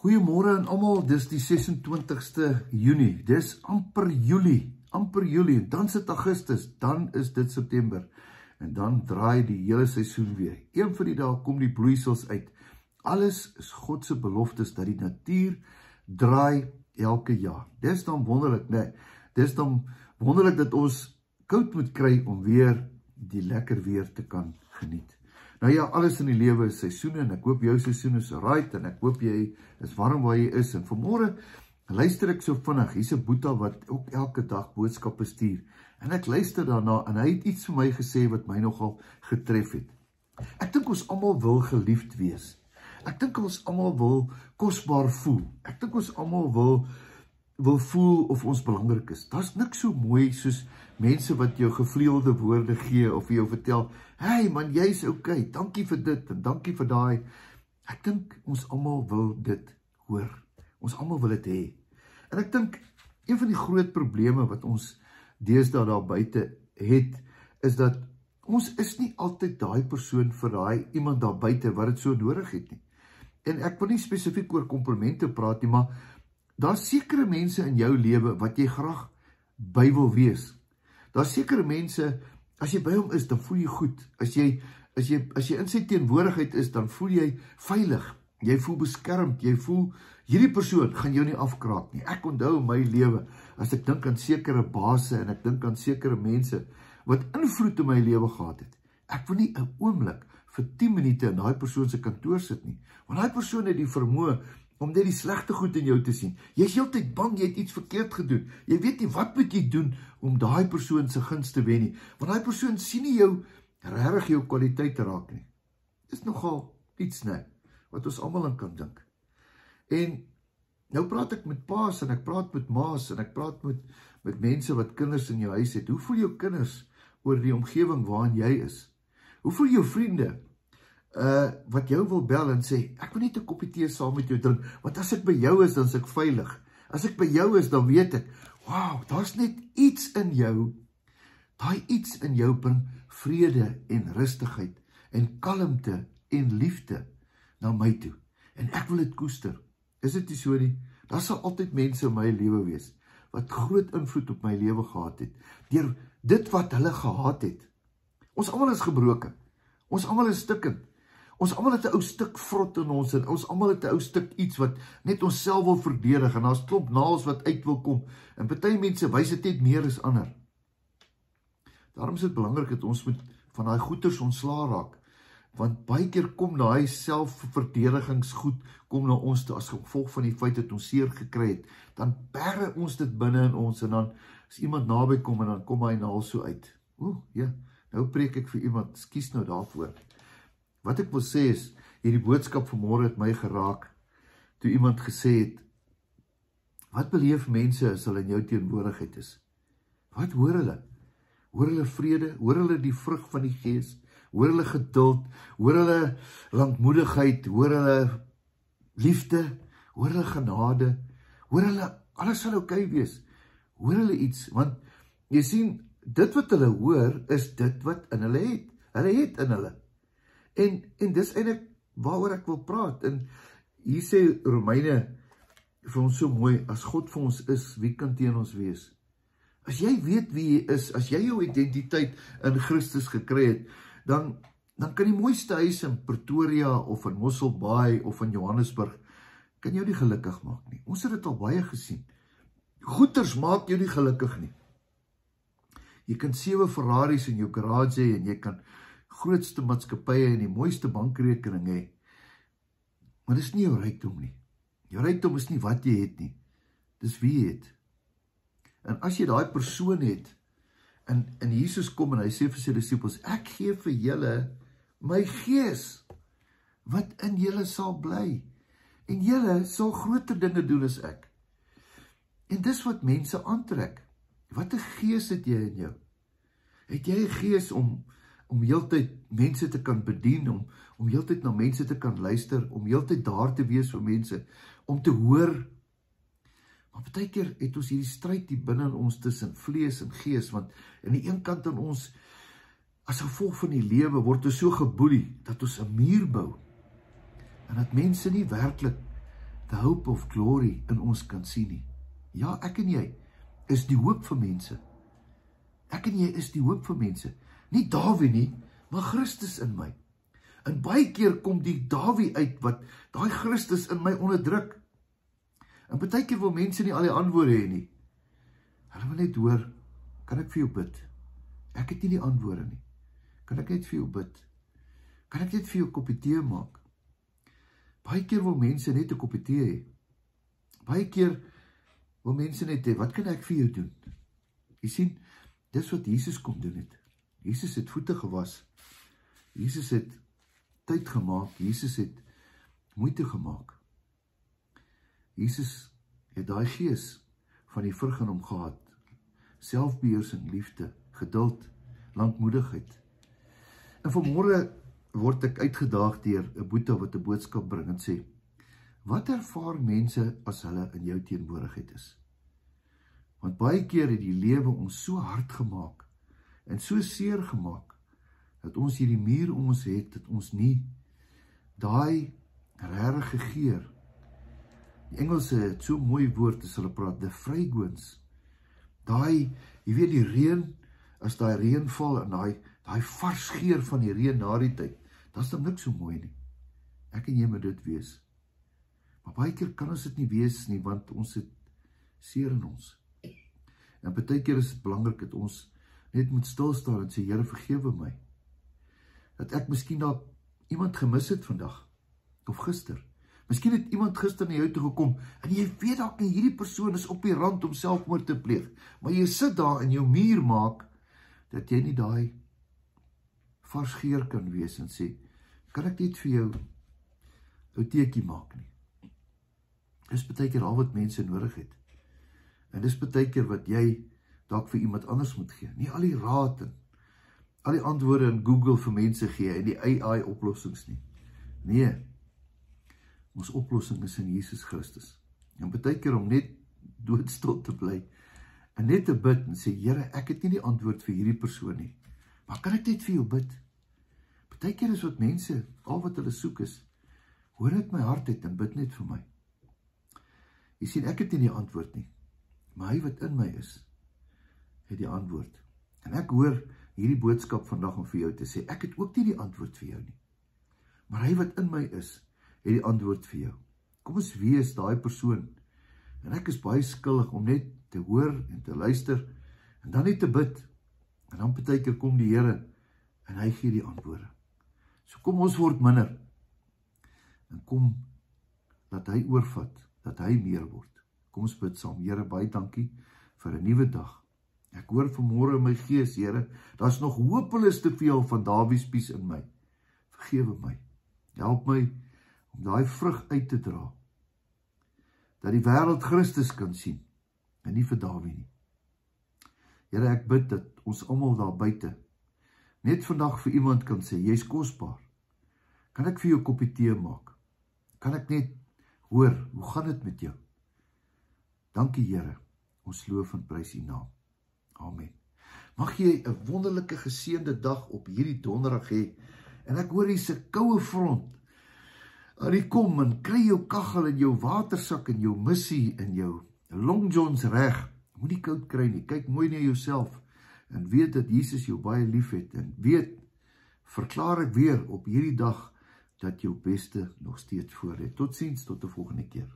Goeiemôre aan almal, dis die 26ste Junie, dis amper Julie, en dan sit Augustus, dan is dit September, en dan draai die hele seisoen weer. Een van die dae kom die bloeisels uit. Alles is God se beloftes dat die natuur draai elke jaar. Dis dan wonderlik, nee. Dis dan wonderlik dat ons koud moet kry om weer die lekker weer te kan geniet. Nou ja, alles in die lewe is seisoene, en ek hoop jou seisoen is right, en ek hoop jy is warm waar jy is, en vanmôre luister ek so vinnig, hier's 'n boeta wat ook elke dag boodskappe stuur, en ek luister daarna, en hy het iets vir my gesê wat my nogal getref het. Ek dink ons almal wil geliefd wees, ek dink ons almal wil kosbaar voel, ek dink ons almal wil voel of ons belangrik is. Daar's niks so mooi soos mense wat jou gevleelde woorde gee of jou vertel, hey man, jy's okay, dankie vir dit en dankie vir daai. Ek dink ons almal wil dit hoor. Ons almal wil dit hê. En ek dink een van die groot probleme wat ons deesdae daar buite het, is dat ons is nie altyd daai persoon vir daai iemand daar buite wat dit so nodig het nie. En ek wil nie spesifiek oor komplimente praat nie, maar daar's sekere mense in jou lewe wat jy graag by wil wees. Daar's sekere mense, as jy by hom is, dan voel jy goed. As jy in sy teenwoordigheid is, dan voel jy veilig. Jy voel beskermd, jy voel, hierdie persoon gaan jou nie afkraak nie. Ek onthou in my lewe, as ek dink aan sekere baase, en ek dink aan sekere mense, wat invloed in my lewe gehad het. Ek wil nie 'n oomblik vir 10 minute in daai persoon se kantoor sit nie. Want daai persoon het die vermoë om net die slegte goed in jou te sien. Jy is heeltyd bang, jy het iets verkeerd gedoen. Jy weet nie wat moet jy doen om daai persoon se guns te wen nie. Want daai persoon sien nie jou regtig jou kwaliteit te raak nie. Dis nogal iets net wat ons almal aan kan dink. En nou praat ek met paas en ek praat met maas en ek praat met mense wat kinders in jou huis het. Hoe voel jou kinders oor die omgewing waarin jy is? Hoe voel jou vriende? Wat jou wil bel en sê, ek wil net 'n koppie tee saam met jou drink, want as ek by jou is, dan is ek veilig. As ek by jou is, dan weet ek, wow, daar's net iets in jou, daai iets in jou bring vrede en rustigheid en kalmte en liefde na my toe. En ek wil dit koester. Is dit nie so nie? Daar sal altyd mense in my lewe wees, wat groot invloed op my lewe gehad het, deur dit wat hulle gehad het. Ons almal is gebroken. Ons almal is stikkend. Ons almal het 'n ou stuk vrot in ons, en ons almal het 'n ou stuk iets wat net ons self wil verdedig, en daar's klomp naels wat uit wil kom, en party mense wys dit net meer as ander. Daarom is dit belangrik dat ons moet van daai goeters ontslaa raak, want baie keer kom daai selfverdedigingsgoed kom na ons toe as gevolg van die feit dat ons seer gekry het, dan berre ons dit binne in ons, en dan as iemand naby kom, en dan kom hy naal so uit. Ja, nou preek ek vir iemand, skies nou daarvoor. Wat ek wil sê is, hierdie boodskap vanmôre het my geraak, toe iemand gesê het, wat beleef mense as hulle in jou teenwoordigheid is? Wat hoor hulle? Hoor hulle vrede? Hoor hulle die vrug van die Gees? Hoor hulle geduld? Hoor hulle lankmoedigheid? Hoor hulle liefde? Hoor hulle genade? Hoor hulle, alles sal oukei wees? Hoor hulle iets? Want jy sien, dit wat hulle hoor, is dit wat in hulle het. Hulle het in hulle. En dis eintlik waaroor ek wil praat. En hier sê Romeine vir ons so mooi, as God vir ons is, wie kan teen ons wees? As jy weet wie jy is, as jy jou identiteit in Christus gekry het, dan kan die mooiste huis in Pretoria of in Mosselbaai of in Johannesburg kan jou nie gelukkig maak nie. Ons het dit al baie gesien. Goeders maak jou nie gelukkig nie. Jy kan 7 Ferraris in jou garage hê, en jy kan grootste maatskappye en die mooiste bankrekening hê. Maar dis nie jou rykdom nie. Jou rykdom is nie wat jy het nie. Dis wie jy het. En as jy daai persoon het, en Jesus kom en hy sê vir sy disippels, ek gee vir julle my Gees, wat in julle sal bly. En julle sal groter dinge doen as ek. En dis wat mense aantrek. Wat 'n gees het jy in jou? Het jy 'n gees om heeltyd mense te kan bedien, om heeltyd na mense te kan luister, om heeltyd daar te wees vir mense, om te hoor? Maar baie keer het ons hierdie stryd hier binne in ons tussen vlees en gees, want aan die een kant in ons, as gevolg van die lewe, word ons so geboelie, dat ons 'n muur bou, en dat mense nie werklik the hope of glory in ons kan sien nie. Ja, ek en jy is die hoop vir mense. Ek en jy is die hoop vir mense. Nie Dawie nie, maar Christus in my. En baie keer kom die Dawie uit wat daai Christus in my onderdruk. En baie keer wil mense nie al die antwoorde hê nie. Hulle wil net hoor, kan ek vir jou bid? Ek het nie die antwoorde nie. Kan ek net vir jou bid? Kan ek net vir jou 'n koppie tee maak? Baie keer wil mense net 'n koppie tee hê. Baie keer wil mense net hê, wat kan ek vir jou doen? Jy sien, dis wat Jesus kom doen het. Jesus het voete gewas. Jesus het tyd gemaak. Jesus het moeite gemaak. Jesus het daai gees van die vrug in hom gehad. Selfbeheersing, liefde, geduld, lankmoedigheid. En vanmôre word ek uitgedaag deur 'n boetie wat 'n boodskap bring en sê, wat ervaar mense as hulle in jou teenwoordigheid is? Want baie keer het die lewe ons so hard gemaak en so seer gemaak, dat ons hierdie muur om ons het, dat ons nie daai regte geur. Die Engelse het so mooi woord as hulle praat, the fragrance. Daai, jy weet die reën, as daai reën val en daai vars geur van die reën na die tyd, dat is dan niks so mooi nie. Ek en jy moet dit wees. Maar baie keer kan ons dit nie wees nie, want ons het seer in ons. En baie keer is dit belangrik dat ons net moet stilstaan en sê, Here, vergewe my. Dat ek miskien dalk iemand gemis het vandag, of gister. Miskien het iemand gister na jou toe gekom, en jy weet dalk nie, hierdie persoon is op die rand om selfmoord te pleeg, maar jy sit daar en jou muur maak, dat jy nie daai vars geur kan wees en sê, kan ek net vir jou 'n teekie maak nie. Dis baie keer al wat mense nodig het. En dis baie keer wat jy dalk vir iemand anders moet gee. Nie al die raad en al die antwoorde in Google vir mense gee en die AI oplossings nie. Nee, ons oplossing is in Jesus Christus. En baie keer om net doodstil te bly en net te bid en sê, Here, ek het nie die antwoord vir hierdie persoon nie, maar kan ek net vir jou bid? Baie keer is wat mense, al wat hulle soek is, hoor uit my hart uit en bid net vir my. Jy sien, ek het nie die antwoord nie, maar hy wat in my is, het die antwoord. En ek hoor hierdie boodskap vandag om vir jou te sê, ek het ook nie die antwoord vir jou nie, maar hy wat in my is, het die antwoord vir jou. Kom ons wees daai persoon, en ek is baie skuldig om net te hoor en te luister, en dan net te bid, en dan baie keer kom die Here, en hy gee die antwoorde. So kom ons word minder, en kom, dat hy oorvat, dat hy meer word. Kom ons bid saam. Here, baie dankie vir 'n nuwe dag. Ek hoor vanmôre in my gees, Here, daar's nog hopeloos te veel van Dawies pies in my. Vergewe my. Help my om daai vrug uit te dra, dat die wêreld Christus kan sien, en nie vir Dawie nie. Here, ek bid dat ons almal daar buite, net vandag vir iemand kan sê, jy's kosbaar. Kan ek vir jou 'n koppie tee maak? Kan ek net hoor, hoe gaan dit met jou? Dankie Here, ons loof en prys U naam. Amen. Mag jy 'n wonderlike geseënde dag op hierdie donderdag hê, en ek hoor hier's 'n koue front, en jy kom en kry jou kaggel en jou watersak en jou missie en jou long johns reg, moenie koud kry nie, kyk mooi na jouself, en weet dat Jesus jou baie lief het, en weet, verklaar ek weer op hierdie dag, dat jou beste nog steeds voor het. Totsiens, tot 'n volgende keer.